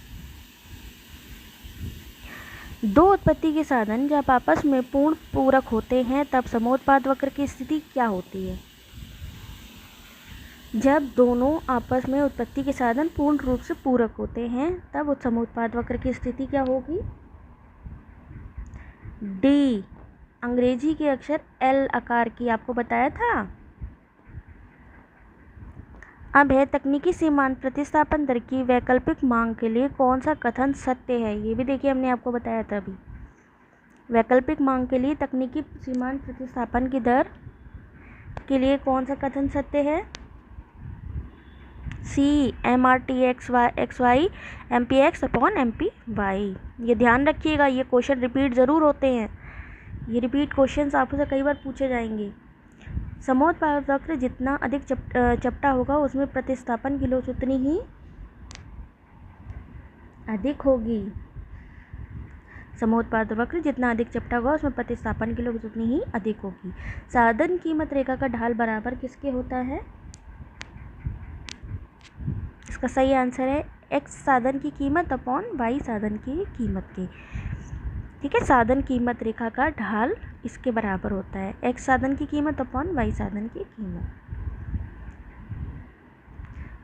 दो उत्पत्ति के साधन जब आपस में पूर्ण पूरक होते हैं तब समोत्पाद वक्र की स्थिति क्या होती है? जब दोनों आपस में उत्पत्ति के साधन पूर्ण रूप से पूरक होते हैं तब उस समोत्पाद वक्र की स्थिति क्या होगी? डी, अंग्रेजी के अक्षर एल आकार की, आपको बताया था। अब है तकनीकी सीमांत प्रतिस्थापन दर की वैकल्पिक मांग के लिए कौन सा कथन सत्य है? ये भी देखिए हमने आपको बताया था अभी। वैकल्पिक मांग के लिए तकनीकी सीमांत प्रतिस्थापन की दर के लिए कौन सा कथन सत्य है? सी, MRT/XY MP(x) अपॉन MP(y). ये ध्यान रखिएगा, ये क्वेश्चन रिपीट ज़रूर होते हैं। ये रिपीट क्वेश्चंस आपसे कई बार पूछे जाएंगे। समोत्पाद वक्र जितना अधिक चपटा होगा उसमें प्रतिस्थापन की लोच उतनी ही अधिक होगी। समोत्पाद वक्र जितना अधिक चपटा होगा उसमें प्रतिस्थापन की लोच उतनी ही अधिक होगी। साधन कीमत रेखा का ढाल बराबर किसके होता है? इसका सही आंसर है x साधन की कीमत अपॉन y साधन की कीमत के। ठीक है, साधन कीमत रेखा का ढाल इसके बराबर होता है, x साधन की कीमत अपॉन y साधन की कीमत।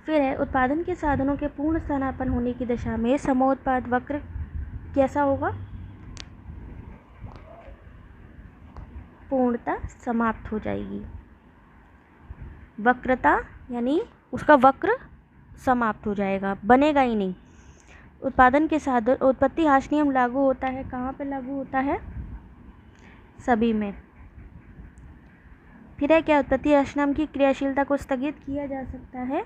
फिर है उत्पादन के साधनों के पूर्ण स्थानापन्न होने की दशा में समोत्पाद वक्र कैसा होगा? पूर्णता समाप्त हो जाएगी। वक्रता यानी उसका वक्र समाप्त हो जाएगा, बनेगा ही नहीं। उत्पादन के साधन उत्पत्ति ह्रास नियम लागू होता है, कहाँ पे लागू होता है? सभी में। फिर है क्या उत्पत्ति ह्रास नियम की क्रियाशीलता को स्थगित किया जा सकता है?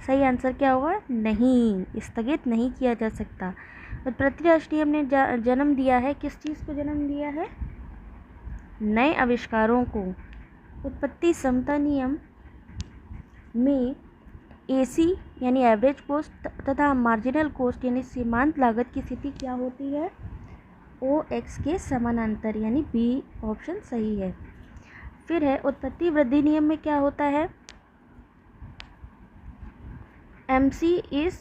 सही आंसर क्या होगा? नहीं, स्थगित नहीं किया जा सकता। उत्पत्ति ह्रास नियम ने जन्म दिया है, किस चीज़ को जन्म दिया है? नए आविष्कारों को। उत्पत्ति समता नियम में AC यानी एवरेज कॉस्ट तथा मार्जिनल कॉस्ट यानी सीमांत लागत की स्थिति क्या होती है? OX के समानांतर, यानी बी ऑप्शन सही है। फिर है उत्पत्ति वृद्धि नियम में क्या होता है? MC is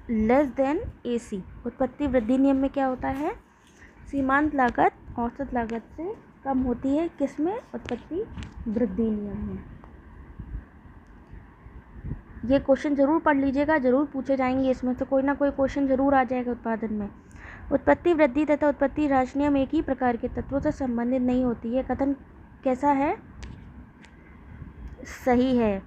less than AC। उत्पत्ति वृद्धि नियम में क्या होता है? सीमांत लागत औसत लागत से कम होती है, किसमें? उत्पत्ति वृद्धि नियम में। ये क्वेश्चन ज़रूर पढ़ लीजिएगा, ज़रूर पूछे जाएंगे, इसमें से कोई ना कोई क्वेश्चन ज़रूर आ जाएगा उत्पादन में। उत्पत्ति वृद्धि तथा उत्पत्ति ह्रास नियम एक ही प्रकार के तत्वों से संबंधित नहीं होती है, कथन कैसा है? सही है।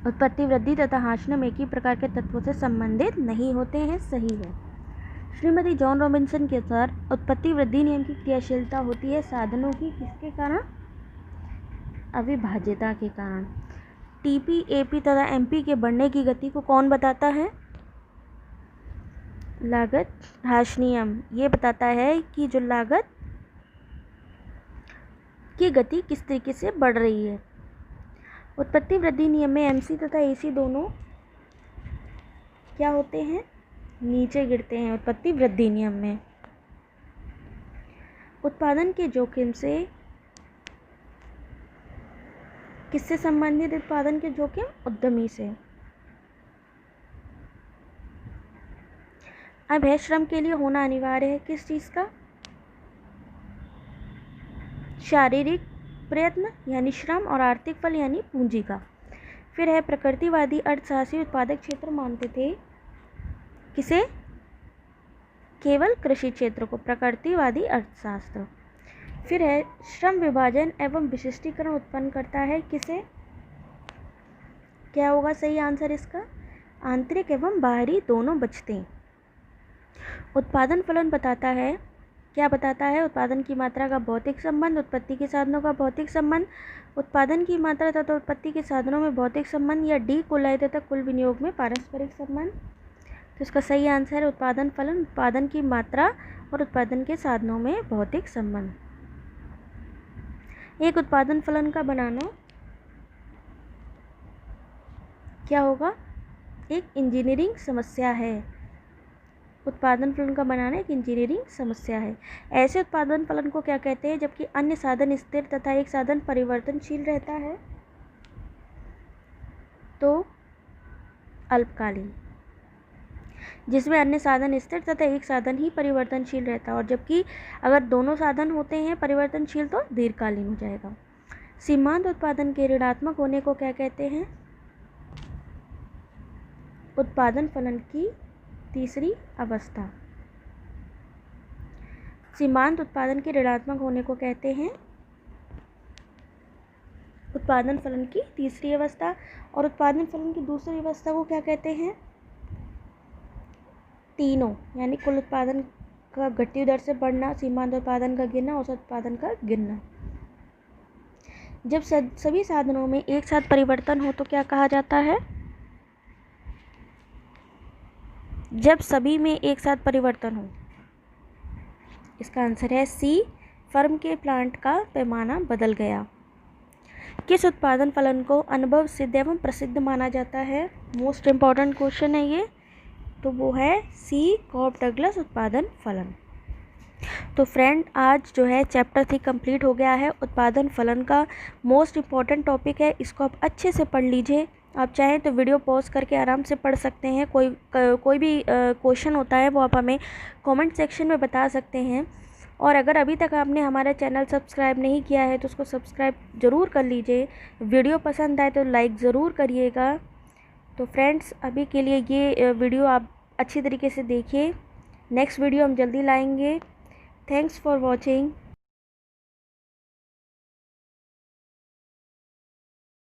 उत्पत्ति वृद्धि तथा ह्रास नियम एक ही प्रकार के तत्वों से संबंधित नहीं होते हैं, सही है। श्रीमती जॉन रॉबिन्सन के अनुसार उत्पत्ति वृद्धि नियम की क्रियाशीलता होती है साधनों की किसके कारण? अविभाज्यता के कारण। TP, AP तथा MP के बढ़ने की गति को कौन बताता है? लागत ह्रास नियम। ये बताता है कि जो लागत की गति किस तरीके से बढ़ रही है। उत्पत्ति वृद्धि नियम में MC तथा AC दोनों क्या होते हैं? नीचे गिरते हैं उत्पत्ति वृद्धि नियम में। उत्पादन के जोखिम से किससे संबंधित? उत्पादन के जोखिम उद्यमी से। अब है श्रम के लिए होना अनिवार्य है किस चीज़ का? शारीरिक प्रयत्न यानी श्रम और आर्थिक फल यानी पूंजी का। फिर है प्रकृतिवादी अर्थशास्त्री उत्पादक क्षेत्र मानते थे किसे? केवल कृषि क्षेत्र को, प्रकृतिवादी अर्थशास्त्र। फिर है श्रम विभाजन एवं विशिष्टीकरण उत्पन्न करता है किसे? क्या होगा सही आंसर इसका? आंतरिक एवं बाहरी दोनों बचते। उत्पादन फलन बताता है, क्या बताता है? उत्पादन की मात्रा का भौतिक संबंध, उत्पत्ति के साधनों का भौतिक संबंध, उत्पादन की मात्रा तथा उत्पत्ति के साधनों में भौतिक संबंध, या डी कुल आय तथा कुल विनियोग में पारस्परिक संबंध। तो इसका सही आंसर है उत्पादन फलन, उत्पादन की मात्रा और उत्पादन के साधनों में भौतिक संबंध। एक उत्पादन फलन का बनाना क्या होगा? एक इंजीनियरिंग समस्या है। उत्पादन फलन का बनाना एक इंजीनियरिंग समस्या है। ऐसे उत्पादन फलन को क्या कहते हैं जबकि अन्य साधन स्थिर तथा एक साधन परिवर्तनशील रहता है? तो अल्पकालीन। जिसमें अन्य साधन स्थिर तथा एक साधन ही परिवर्तनशील रहता है, और जबकि अगर दोनों साधन होते हैं परिवर्तनशील तो दीर्घकालीन हो जाएगा। सीमांत उत्पादन के ऋणात्मक होने को क्या कहते हैं? उत्पादन फलन की तीसरी अवस्था। सीमांत उत्पादन के ऋणात्मक होने को कहते हैं उत्पादन फलन की तीसरी अवस्था, और उत्पादन फलन की दूसरी अवस्था को क्या कहते हैं? तीनों, यानी कुल उत्पादन का घटती दर से बढ़ना, सीमांत उत्पादन का गिरना, औसत उत्पादन का गिरना। जब सभी साधनों में एक साथ परिवर्तन हो तो क्या कहा जाता है? जब सभी में एक साथ परिवर्तन हो। इसका आंसर है सी, फर्म के प्लांट का पैमाना बदल गया। किस उत्पादन फलन को अनुभव सिद्ध एवं प्रसिद्ध माना जाता है? मोस्ट इम्पॉर्टेंट क्वेश्चन है ये। तो वो है सी, कॉप डगलस उत्पादन फलन। तो फ्रेंड, आज जो है चैप्टर 3 कंप्लीट हो गया है। उत्पादन फलन का मोस्ट इम्पॉर्टेंट टॉपिक है, इसको आप अच्छे से पढ़ लीजिए। आप चाहें तो वीडियो पॉज करके आराम से पढ़ सकते हैं। कोई भी क्वेश्चन होता है वो आप हमें कमेंट सेक्शन में बता सकते हैं। और अगर अभी तक आपने हमारा चैनल सब्सक्राइब नहीं किया है तो उसको सब्सक्राइब ज़रूर कर लीजिए। वीडियो पसंद आए तो लाइक ज़रूर करिएगा। तो फ्रेंड्स, अभी के लिए ये वीडियो आप अच्छी तरीके से देखिए। नेक्स्ट वीडियो हम जल्दी लाएंगे। Thanks for watching.